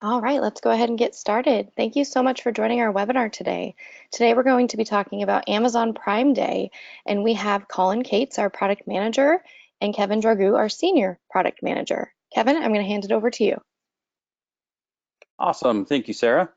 All right, let's go ahead and get started. Thank you so much for joining our webinar today. Today we're going to be talking about Amazon Prime Day, and we have Colin Cates, our product manager, and Kevin Dragoo, our senior product manager. Kevin, I'm going to hand it over to you. Awesome, thank you, Sarah.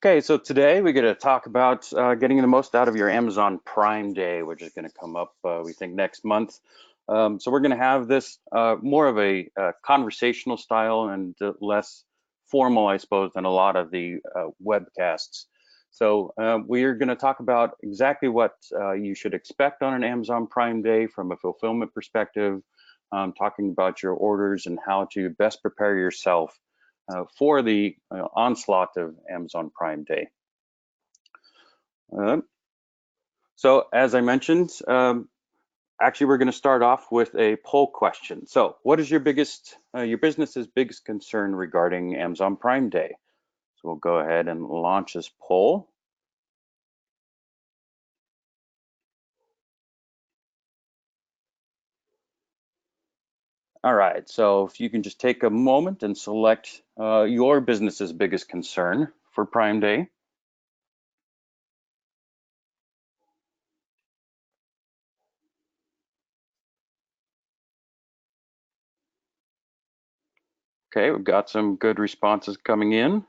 Okay, so today we're going to talk about getting the most out of your Amazon Prime Day, which is going to come up, we think, next month. So we're going to have this more of a conversational style and less formal, I suppose, than a lot of the webcasts. So we're going to talk about exactly what you should expect on an Amazon Prime Day from a fulfillment perspective, talking about your orders and how to best prepare yourself for the onslaught of Amazon Prime Day. So as I mentioned, actually we're going to start off with a poll question. So what is your business's biggest concern regarding Amazon Prime Day? So we'll go ahead and launch this poll. All right, so if you can just take a moment and select your business's biggest concern for Prime Day. Okay, we've got some good responses coming in.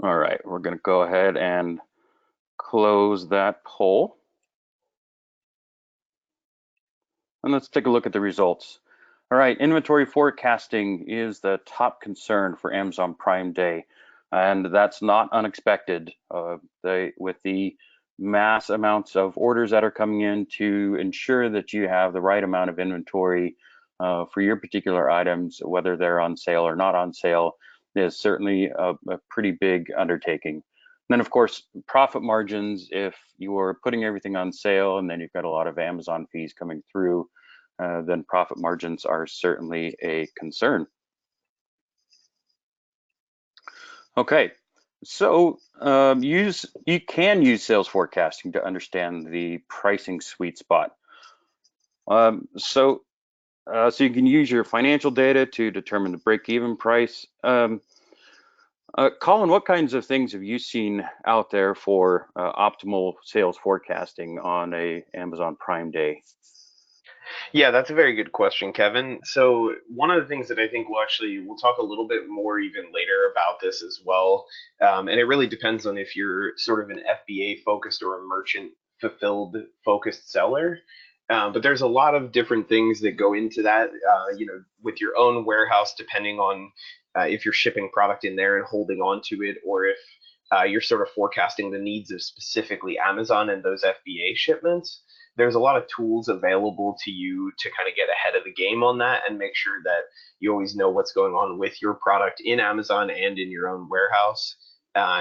All right, we're going to go ahead and close that poll. And let's take a look at the results. All right, inventory forecasting is the top concern for Amazon Prime Day, and that's not unexpected. With the mass amounts of orders that are coming in to ensure that you have the right amount of inventory for your particular items, whether they're on sale or not on sale, is certainly a pretty big undertaking. Then, of course, profit margins, if you're putting everything on sale and then you've got a lot of Amazon fees coming through, then profit margins are certainly a concern. Okay, so you can use sales forecasting to understand the pricing sweet spot. So you can use your financial data to determine the break-even price. Colin, what kinds of things have you seen out there for optimal sales forecasting on a Amazon Prime Day? Yeah, that's a very good question, Kevin. So one of the things that I think we'll talk a little bit more even later about this as well, and it really depends on if you're sort of an FBA focused or a merchant fulfilled focused seller. But there's a lot of different things that go into that. With your own warehouse, depending on if you're shipping product in there and holding on to it, or if you're sort of forecasting the needs of specifically Amazon and those FBA shipments. There's a lot of tools available to you to kind of get ahead of the game on that and make sure that you always know what's going on with your product in Amazon and in your own warehouse.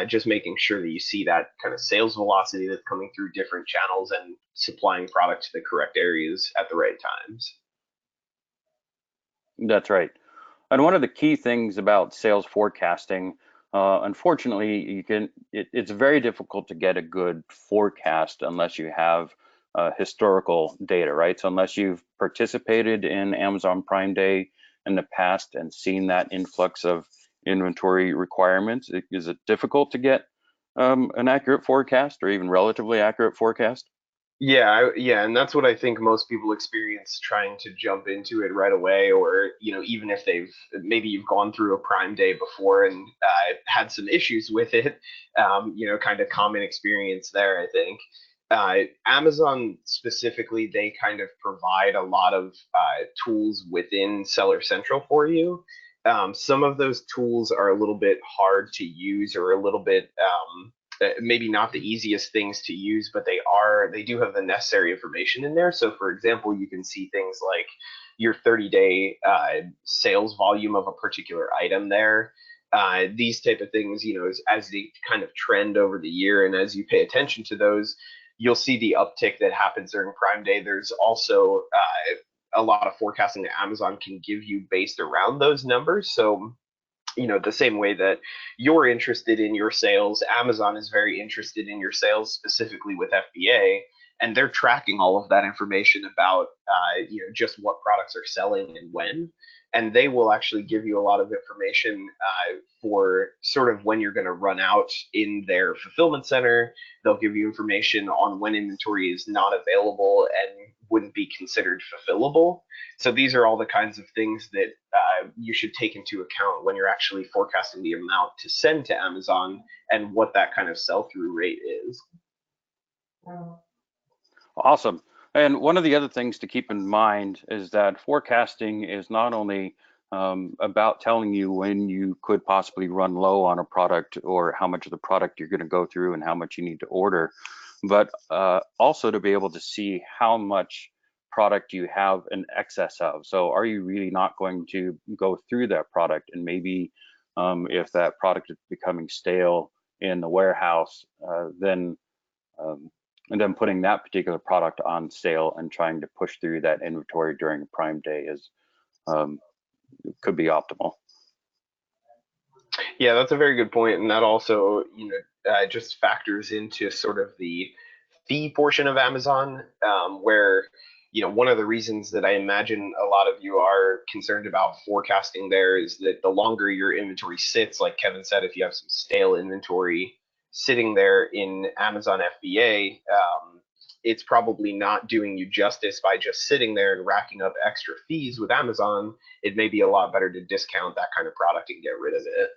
Just making sure that you see that kind of sales velocity that's coming through different channels and supplying product to the correct areas at the right times. That's right. And one of the key things about sales forecasting, unfortunately, it's very difficult to get a good forecast unless you have historical data, right? So unless you've participated in Amazon Prime Day in the past and seen that influx of inventory requirements, is it difficult to get an accurate forecast or even relatively accurate forecast? Yeah, and that's what I think most people experience trying to jump into it right away, or even if maybe you've gone through a Prime Day before and had some issues with it, kind of common experience there, I think. Amazon specifically, they kind of provide a lot of tools within Seller Central for you. Some of those tools are a little bit hard to use or a little bit maybe not the easiest things to use, but they do have the necessary information in there. So for example, you can see things like your 30-day sales volume of a particular item there. These type of things, as they kind of trend over the year and as you pay attention to those, you'll see the uptick that happens during Prime Day. There's also a lot of forecasting that Amazon can give you based around those numbers. So the same way that you're interested in your sales, Amazon is very interested in your sales, specifically with FBA. and they're tracking all of that information about just what products are selling and when. And they will actually give you a lot of information for sort of when you're going to run out in their fulfillment center. They'll give you information on when inventory is not available and wouldn't be considered fulfillable. So these are all the kinds of things that you should take into account when you're actually forecasting the amount to send to Amazon and what that kind of sell-through rate is. Awesome. And one of the other things to keep in mind is that forecasting is not only about telling you when you could possibly run low on a product or how much of the product you're going to go through and how much you need to order, but also to be able to see how much product you have an excess of. So are you really not going to go through that product? And maybe if that product is becoming stale in the warehouse, then and then putting that particular product on sale and trying to push through that inventory during Prime Day is could be optimal. Yeah, that's a very good point, and that also, just factors into sort of the fee portion of Amazon, where one of the reasons that I imagine a lot of you are concerned about forecasting there is that the longer your inventory sits, like Kevin said, if you have some stale inventory sitting there in Amazon FBA, it's probably not doing you justice by just sitting there and racking up extra fees with Amazon. It may be a lot better to discount that kind of product and get rid of it.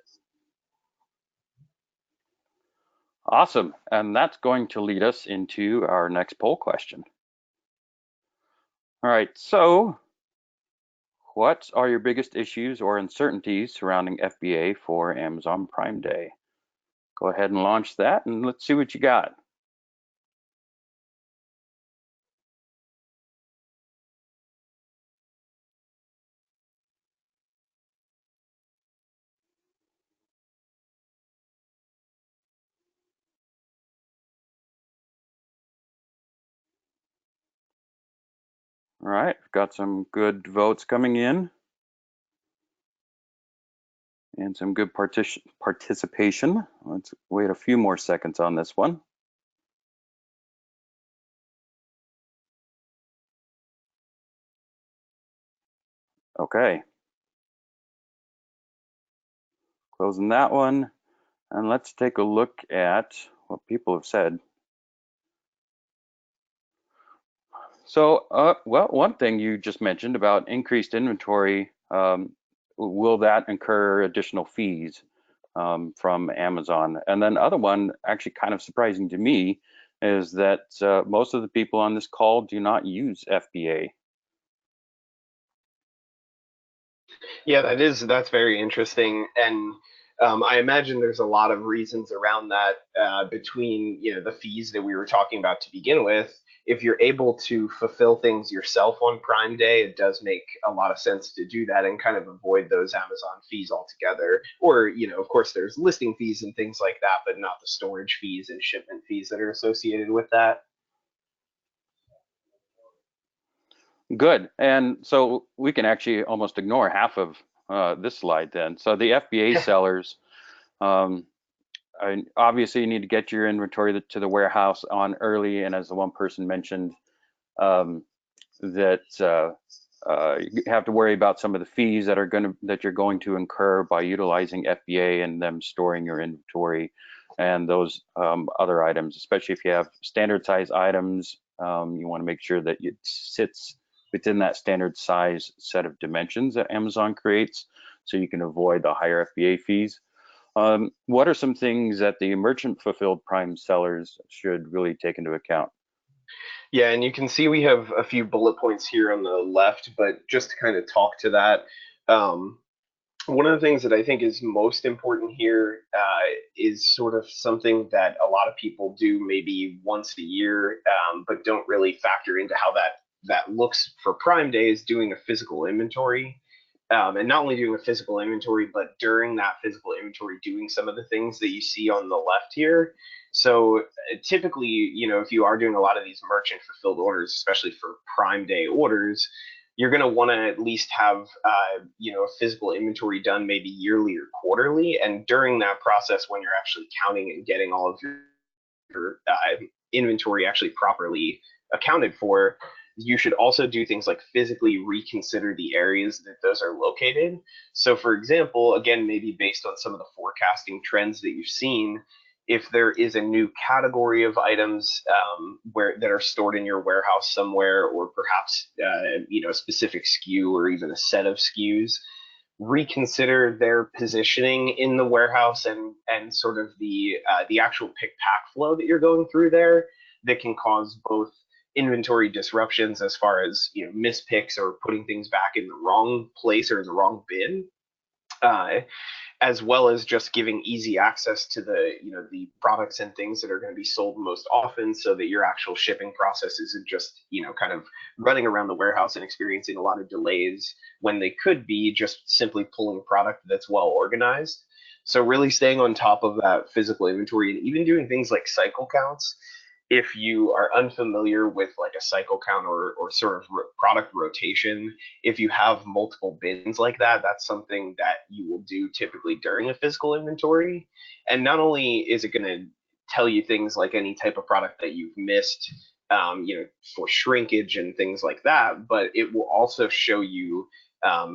Awesome. And that's going to lead us into our next poll question. All right, so what are your biggest issues or uncertainties surrounding FBA for Amazon Prime Day? Go ahead and launch that and let's see what you got. All right, got some good votes coming in and some good participation. Let's wait a few more seconds on this one. Okay. Closing that one. And let's take a look at what people have said. So, well, one thing you just mentioned about increased inventory, will that incur additional fees from Amazon? And then other one, actually kind of surprising to me, is that most of the people on this call do not use FBA. Yeah, that's very interesting, and I imagine there's a lot of reasons around that. Between the fees that we were talking about to begin with, if you're able to fulfill things yourself on Prime Day, it does make a lot of sense to do that and kind of avoid those Amazon fees altogether. Or of course, there's listing fees and things like that, but not the storage fees and shipment fees that are associated with that. Good. And so we can actually almost ignore half of this slide then. So the FBA sellers, obviously you need to get your inventory to the warehouse on early. And as the one person mentioned, that you have to worry about some of the fees that you're going to incur by utilizing FBA and them storing your inventory and those other items, especially if you have standard size items. You want to make sure that it sits within that standard size set of dimensions that Amazon creates, so you can avoid the higher FBA fees. What are some things that the merchant fulfilled Prime sellers should really take into account? Yeah, and you can see we have a few bullet points here on the left, but just to kind of talk to that, one of the things that I think is most important here is sort of something that a lot of people do maybe once a year, but don't really factor into how that looks for Prime Day, is doing a physical inventory. And not only doing a physical inventory, but during that physical inventory, doing some of the things that you see on the left here. So typically, if you are doing a lot of these merchant fulfilled orders, especially for Prime Day orders, you're going to want to at least have a physical inventory done maybe yearly or quarterly. And during that process, when you're actually counting and getting all of your inventory actually properly accounted for, you should also do things like physically reconsider the areas that those are located. So, for example, again, maybe based on some of the forecasting trends that you've seen, if there is a new category of items that are stored in your warehouse somewhere, or perhaps a specific SKU or even a set of SKUs, reconsider their positioning in the warehouse and sort of the actual pick pack flow that you're going through there, that can cause both inventory disruptions as far as mispicks or putting things back in the wrong place or in the wrong bin, uh, as well as just giving easy access to the products and things that are going to be sold most often, so that your actual shipping process isn't just kind of running around the warehouse and experiencing a lot of delays when they could be just simply pulling product that's well organized. So really staying on top of that physical inventory, and even doing things like cycle counts. If you are unfamiliar with like a cycle count or sort of product rotation, if you have multiple bins like that, that's something that you will do typically during a physical inventory. And not only is it going to tell you things like any type of product that you've missed, for shrinkage and things like that, but it will also show you,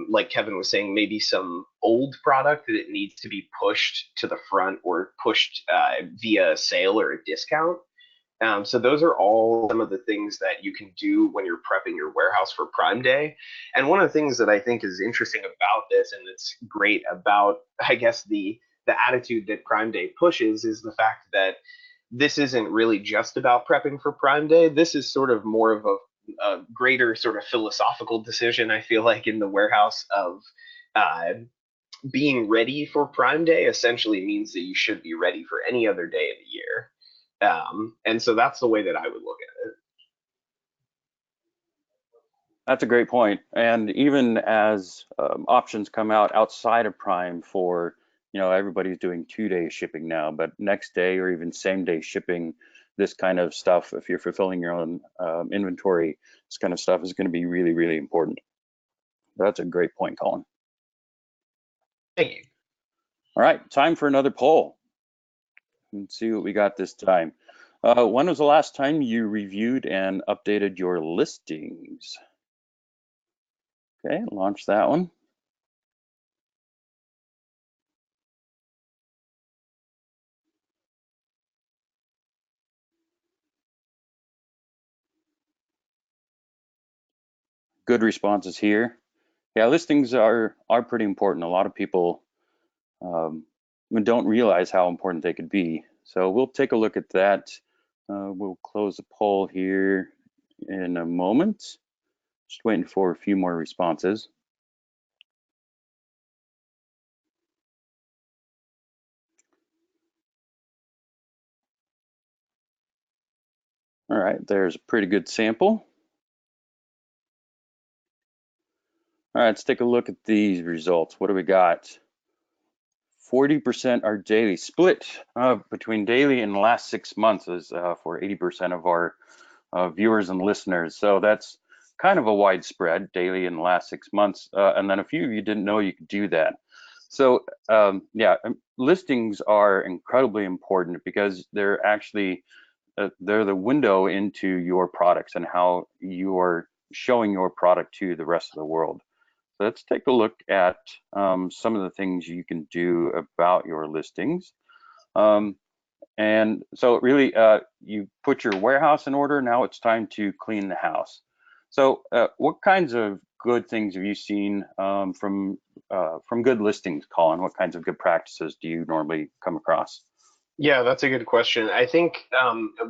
like Kevin was saying, maybe some old product that it needs to be pushed to the front or pushed via a sale or a discount. So those are all some of the things that you can do when you're prepping your warehouse for Prime Day. And one of the things that I think is interesting about this, and it's great about, I guess, the attitude that Prime Day pushes, is the fact that this isn't really just about prepping for Prime Day. This is sort of more of a greater sort of philosophical decision, I feel like, in the warehouse of uh, being ready for Prime Day essentially means that you should be ready for any other day of the year. And so that's the way that I would look at it. That's a great point. And even as options come out outside of Prime for, everybody's doing 2-day shipping now, but next day or even same day shipping, this kind of stuff, if you're fulfilling your own inventory, this kind of stuff is going to be really, really important. That's a great point, Colin. Thank you. All right, time for another poll. Let's see what we got this time. When was the last time you reviewed and updated your listings? Okay, launch that one. Good responses here. Yeah, listings are pretty important. A lot of people don't realize how important they could be. So we'll take a look at that. We'll close the poll here in a moment. Just waiting for a few more responses. All right, there's a pretty good sample. All right, let's take a look at these results. What do we got? 40% are daily, split between daily and the last 6 months is for 80% of our viewers and listeners. So that's kind of a widespread, daily in the last 6 months. And then a few of you didn't know you could do that. So yeah, listings are incredibly important because they're actually, they're the window into your products and how you are showing your product to the rest of the world. So let's take a look at some of the things you can do about your listings. And so really, you put your warehouse in order. Now it's time to clean the house. So what kinds of good things have you seen from good listings, Colin? What kinds of good practices do you normally come across? Yeah, that's a good question. I think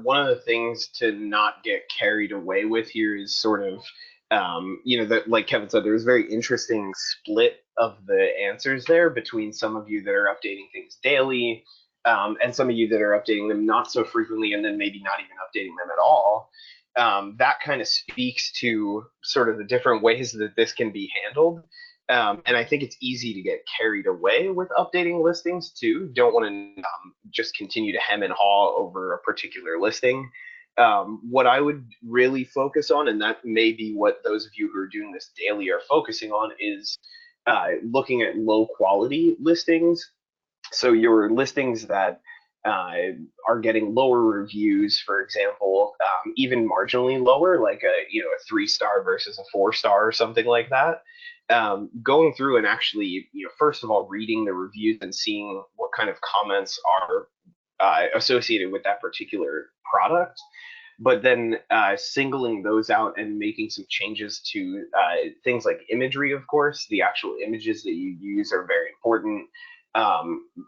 one of the things to not get carried away with here is sort of, that, like Kevin said, there's a very interesting split of the answers there between some of you that are updating things daily, and some of you that are updating them not so frequently, and then maybe not even updating them at all. That kind of speaks to sort of the different ways that this can be handled. And I think it's easy to get carried away with updating listings too. Don't want to just continue to hem and haw over a particular listing. What I would really focus on, and that may be what those of you who are doing this daily are focusing on, is looking at low quality listings. So your listings that are getting lower reviews, for example, even marginally lower, like a 3-star versus a 4-star or something like that. Going through and actually, first of all, reading the reviews and seeing what kind of comments are associated with that particular product, but then singling those out and making some changes to things like imagery. Of course, the actual images that you use are very important.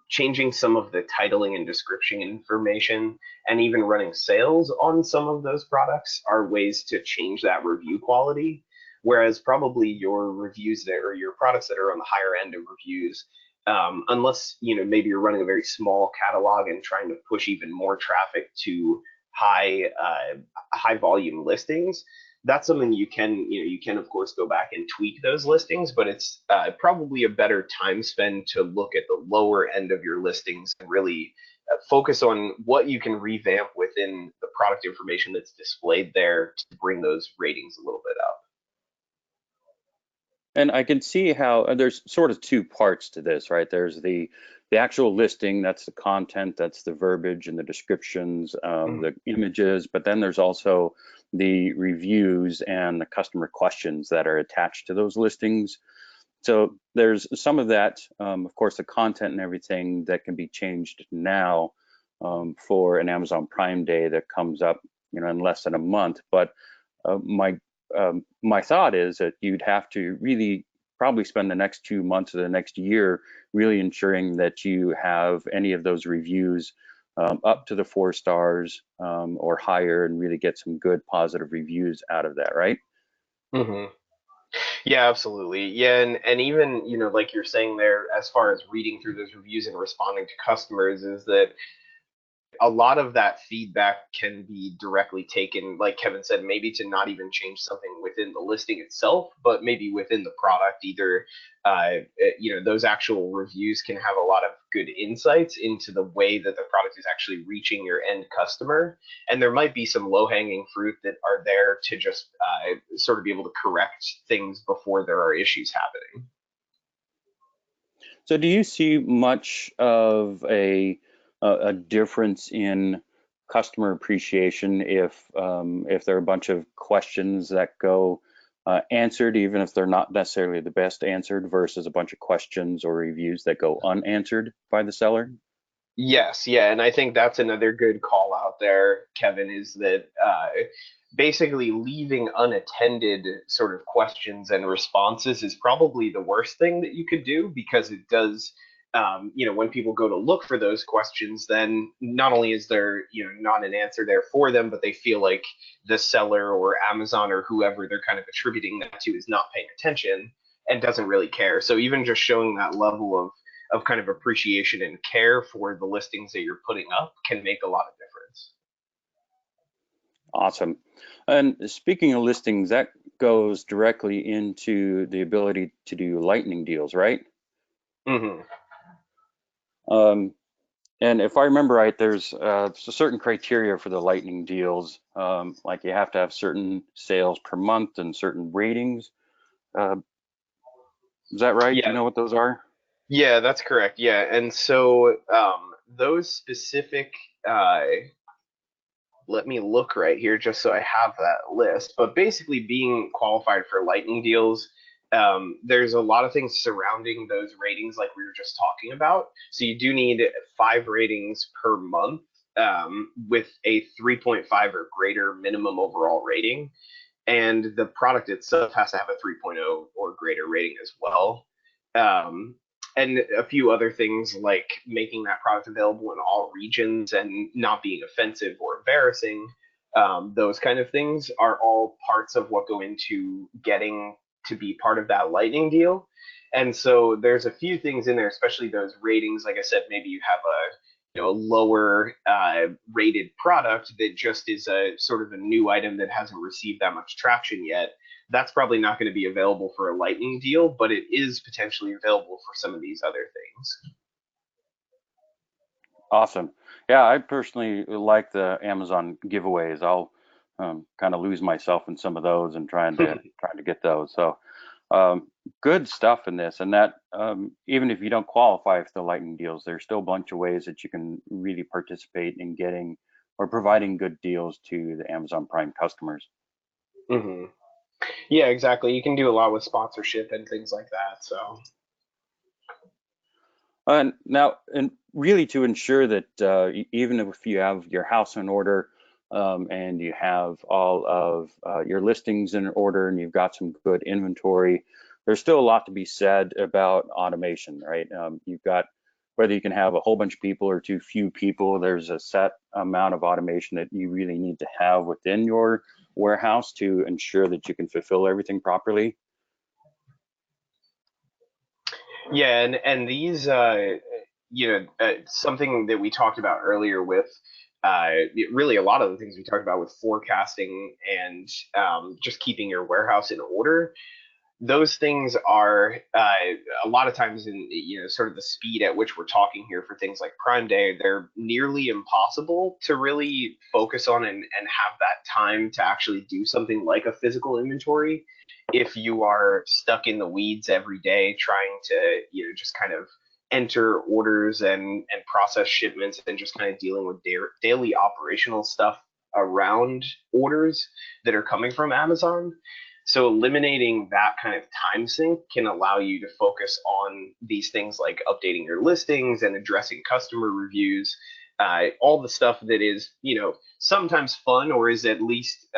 Changing some of the titling and description information, and even running sales on some of those products are ways to change that review quality. Whereas probably your reviews that, or your products that are on the higher end of reviews, unless maybe you're running a very small catalog and trying to push even more traffic to high volume listings, that's something you can of course go back and tweak those listings, but it's probably a better time spent to look at the lower end of your listings and really focus on what you can revamp within the product information that's displayed there to bring those ratings a little bit up. And I can see how there's sort of two parts to this, right? There's the actual listing, that's the content, that's the verbiage and the descriptions, the images, but then there's also the reviews and the customer questions that are attached to those listings. So there's some of that, of course, the content and everything that can be changed now for an Amazon Prime Day that comes up, in less than a month. But my thought is that you'd have to really probably spend the next 2 months or the next year really ensuring that you have any of those reviews up to the 4 stars or higher, and really get some good positive reviews out of that, right? Mm-hmm. Yeah, absolutely. Yeah, and even like you're saying there, as far as reading through those reviews and responding to customers, is that a lot of that feedback can be directly taken, like Kevin said, maybe to not even change something within the listing itself, but maybe within the product. Either, those actual reviews can have a lot of good insights into the way that the product is actually reaching your end customer. And there might be some low hanging fruit that are there to just sort of be able to correct things before there are issues happening. So do you see much of a difference in customer appreciation if there are a bunch of questions that go answered, even if they're not necessarily the best answered, versus a bunch of questions or reviews that go unanswered by the seller? Yes, yeah, and I think that's another good call out there, Kevin, is that basically leaving unattended sort of questions and responses is probably the worst thing that you could do, because it does, when people go to look for those questions, then not only is there, not an answer there for them, but they feel like the seller or Amazon or whoever they're kind of attributing that to is not paying attention and doesn't really care. So even just showing that level of kind of appreciation and care for the listings that you're putting up can make a lot of difference. Awesome. And speaking of listings, that goes directly into the ability to do lightning deals, right? Mm-hmm. And if I remember right, there's a certain criteria for the lightning deals. Like you have to have certain sales per month and certain ratings. Uh, is that right? Do you Yeah, know what those are? yeah, that's correct. Yeah, and so those specific, uh, let me look right here just so I have that list. But basically, being qualified for lightning deals, there's a lot of things surrounding those ratings, like we were just talking about. So you do need 5 ratings per month, with a 3.5 or greater minimum overall rating. And the product itself has to have a 3.0 or greater rating as well. Um, and a few other things like making that product available in all regions and not being offensive or embarrassing. Those kind of things are all parts of what go into getting to be part of that lightning deal. And so there's a few things in there, especially those ratings. Like I said, maybe you have a lower rated product that just is a sort of a new item that hasn't received that much traction yet. That's probably not going to be available for a lightning deal, but it is potentially available for some of these other things. Awesome. Yeah, I personally like the Amazon giveaways. I'll kind of lose myself in some of those and trying to get those. So good stuff in this, and that even if you don't qualify for the lightning deals, there's still a bunch of ways that you can really participate in getting or providing good deals to the Amazon Prime customers. Hmm. Yeah, exactly. You can do a lot with sponsorship and things like that. So. And now, and really to ensure that even if you have your house in order and you have all of your listings in order and you've got some good inventory, there's still a lot to be said about automation, right? You've got, whether you can have a whole bunch of people or too few people, there's a set amount of automation that you really need to have within your warehouse to ensure that you can fulfill everything properly. Yeah, and these, something that we talked about earlier with, really a lot of the things we talked about with forecasting and just keeping your warehouse in order. Those things are a lot of times in sort of the speed at which we're talking here for things like Prime Day, they're nearly impossible to really focus on and have that time to actually do something like a physical inventory if you are stuck in the weeds every day trying to just kind of enter orders and process shipments and just kind of dealing with daily operational stuff around orders that are coming from Amazon. So eliminating that kind of time sink can allow you to focus on these things like updating your listings and addressing customer reviews, all the stuff that is, sometimes fun or is at least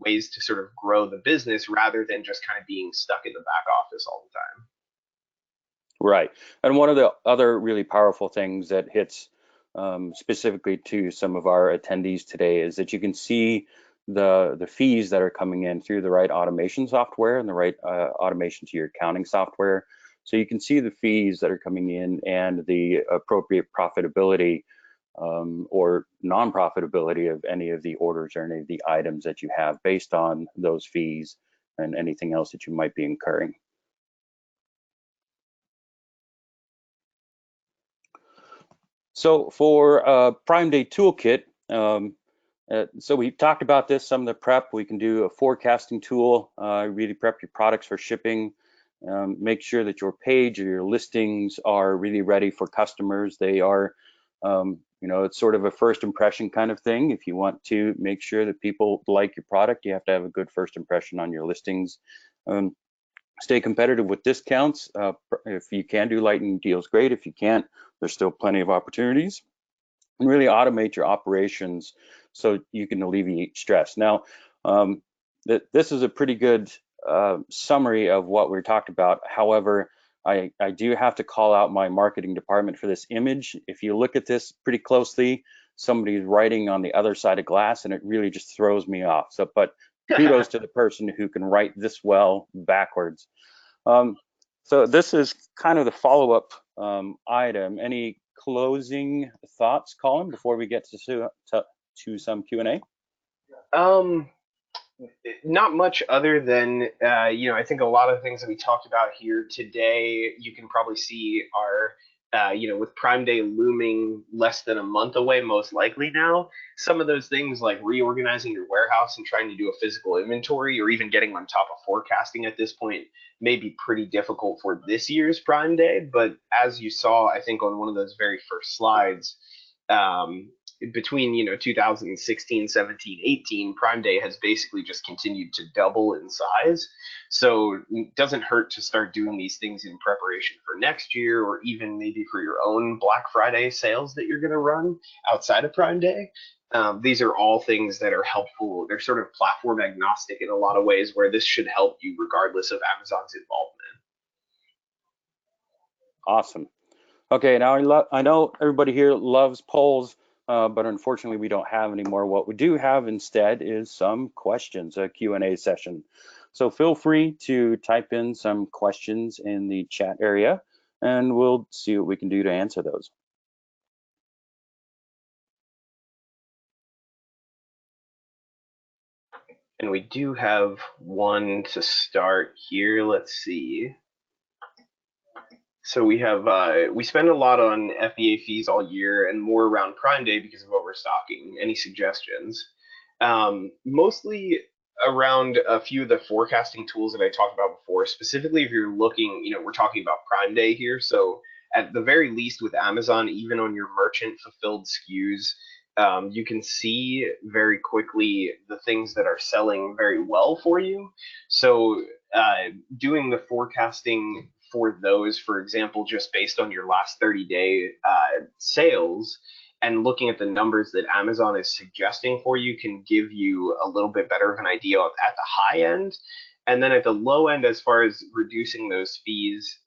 ways to sort of grow the business rather than just kind of being stuck in the back office all the time. Right. And one of the other really powerful things that hits specifically to some of our attendees today is that you can see the fees that are coming in through the right automation software and the right automation to your accounting software. So you can see the fees that are coming in and the appropriate profitability or non-profitability of any of the orders or any of the items that you have based on those fees and anything else that you might be incurring. So for Prime Day Toolkit, so we talked about this, some of the prep. We can do a forecasting tool, really prep your products for shipping, make sure that your page or your listings are really ready for customers. They are, it's sort of a first impression kind of thing. If you want to make sure that people like your product, you have to have a good first impression on your listings. Stay competitive with discounts. If you can do lightning deals, great. If you can't, there's still plenty of opportunities. And really automate your operations so you can alleviate stress. Now, this is a pretty good summary of what we talked about. However, I do have to call out my marketing department for this image. If you look at this pretty closely, somebody's writing on the other side of glass, and it really just throws me off. So, but kudos to the person who can write this well backwards. So this is kind of the follow-up item. Any closing thoughts, Colin, before we get to some Q&A? Not much other than I think a lot of things that we talked about here today, you can probably see are with Prime Day looming less than a month away, most likely now. Some of those things like reorganizing your warehouse and trying to do a physical inventory, or even getting on top of forecasting at this point, may be pretty difficult for this year's Prime Day. But as you saw, I think on one of those very first slides, between 2016, 17, 18, Prime Day has basically just continued to double in size. So it doesn't hurt to start doing these things in preparation for next year, or even maybe for your own Black Friday sales that you're going to run outside of Prime Day. These are all things that are helpful. They're sort of platform agnostic in a lot of ways, where this should help you regardless of Amazon's involvement. Awesome. Okay, now I know everybody here loves polls, but unfortunately we don't have any more. What we do have instead is some questions, a Q&A session. So feel free to type in some questions in the chat area, and we'll see what we can do to answer those. And we do have one to start here. Let's see. So we have we spend a lot on FBA fees all year and more around Prime Day because of overstocking. Any suggestions? Mostly around a few of the forecasting tools that I talked about before. Specifically, if you're looking, we're talking about Prime Day here. So at the very least with Amazon, even on your merchant fulfilled SKUs, you can see very quickly the things that are selling very well for you. So doing the forecasting for those, for example, just based on your last 30-day sales, and looking at the numbers that Amazon is suggesting for you can give you a little bit better of an idea at the high end. And then at the low end, as far as reducing those fees,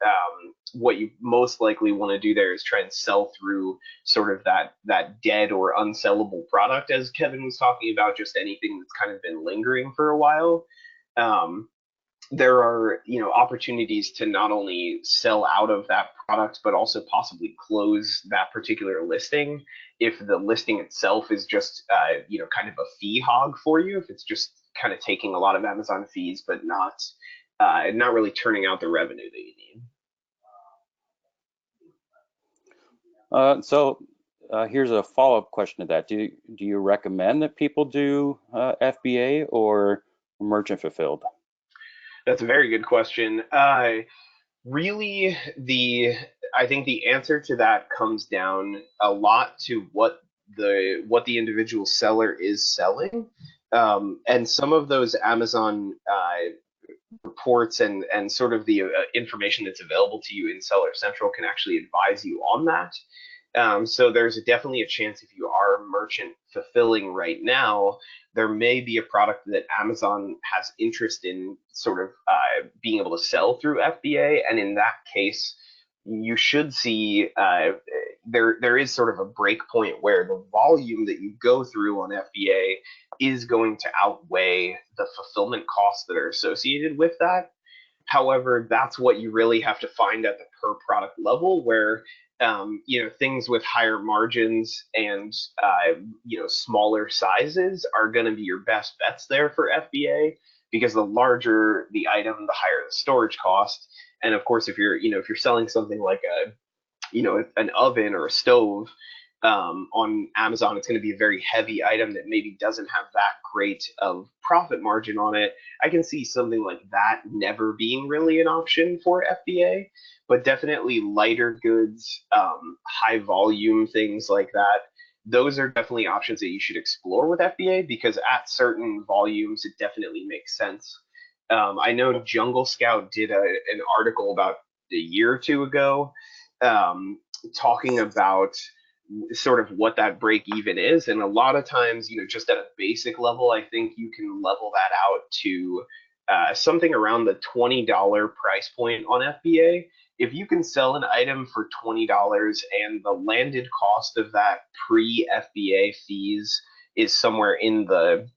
what you most likely want to do there is try and sell through sort of that dead or unsellable product, as Kevin was talking about, just anything that's kind of been lingering for a while. Um, there are opportunities to not only sell out of that product but also possibly close that particular listing if the listing itself is just kind of a fee hog for you, if it's just kind of taking a lot of Amazon fees but not really turning out the revenue that you need. Here's a follow-up question to that. Do you recommend that people do FBA or merchant fulfilled? That's a very good question. Really, I think the answer to that comes down a lot to what the individual seller is selling, and some of those Amazon reports and sort of the information that's available to you in Seller Central can actually advise you on that. So there's definitely a chance if you are merchant fulfilling right now, there may be a product that Amazon has interest in sort of being able to sell through FBA. And in that case, you should see there is sort of a break point where the volume that you go through on FBA is going to outweigh the fulfillment costs that are associated with that. However, that's what you really have to find at the per product level, where things with higher margins and smaller sizes are going to be your best bets there for FBA, because the larger the item, the higher the storage cost. And of course, if you're selling something like an oven or a stove on Amazon, it's going to be a very heavy item that maybe doesn't have that great of profit margin on it. I can see something like that never being really an option for FBA, but definitely lighter goods, high volume things like that. Those are definitely options that you should explore with FBA, because at certain volumes, it definitely makes sense. I know Jungle Scout did an article about a year or two ago, talking about sort of what that break even is. And a lot of times, just at a basic level, I think you can level that out to something around the $20 price point on FBA. If you can sell an item for $20 and the landed cost of that pre-FBA fees is somewhere in the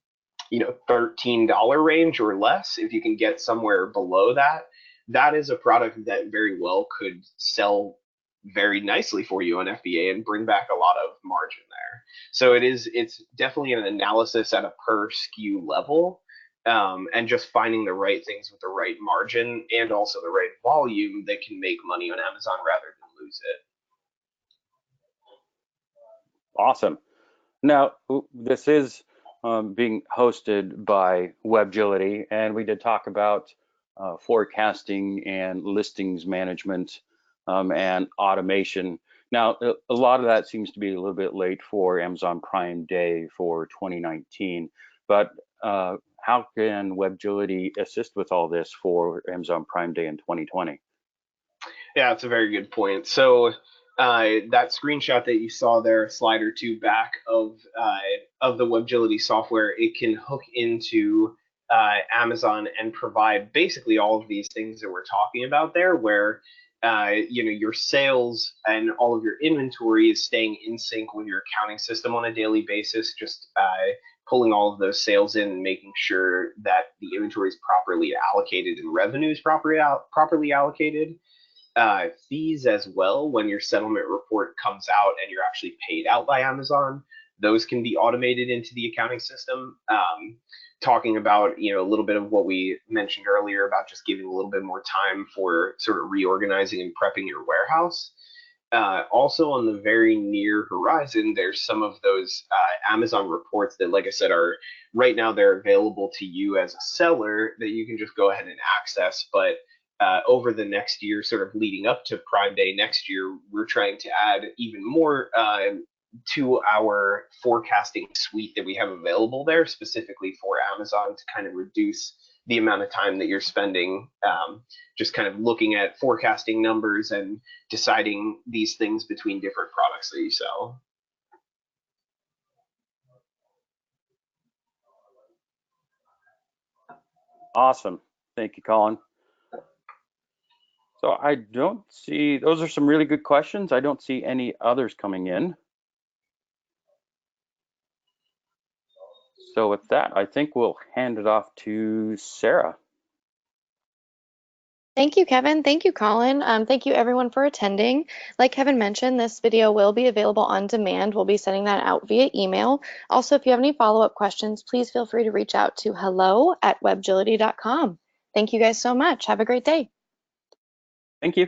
$13 range or less, if you can get somewhere below that, that is a product that very well could sell very nicely for you on FBA and bring back a lot of margin there. So it's definitely an analysis at a per SKU level, and just finding the right things with the right margin and also the right volume that can make money on Amazon rather than lose it. Awesome. Now, this is being hosted by WebGility, and we did talk about forecasting and listings management and automation. Now, a lot of that seems to be a little bit late for Amazon Prime Day for 2019, but how can WebGility assist with all this for Amazon Prime Day in 2020? Yeah, that's a very good point. So that screenshot that you saw there, a slide or two back of the WebGility software, it can hook into Amazon and provide basically all of these things that we're talking about there, where your sales and all of your inventory is staying in sync with your accounting system on a daily basis, just pulling all of those sales in and making sure that the inventory is properly allocated and revenue is properly allocated. Fees as well, when your settlement report comes out and you're actually paid out by Amazon, those can be automated into the accounting system. Talking about a little bit of what we mentioned earlier about just giving a little bit more time for sort of reorganizing and prepping your warehouse. Also on the very near horizon, there's some of those Amazon reports that, like I said, are right now they're available to you as a seller that you can just go ahead and access. But over the next year, sort of leading up to Prime Day next year, we're trying to add even more to our forecasting suite that we have available there, specifically for Amazon, to kind of reduce the amount of time that you're spending just kind of looking at forecasting numbers and deciding these things between different products that you sell. Awesome. Thank you, Colin. So I don't see, those are some really good questions. I don't see any others coming in. So with that, I think we'll hand it off to Sarah. Thank you, Kevin. Thank you, Colin. Thank you, everyone, for attending. Like Kevin mentioned, this video will be available on demand. We'll be sending that out via email. Also, if you have any follow-up questions, please feel free to reach out to hello@webgility.com. Thank you guys so much. Have a great day. Thank you.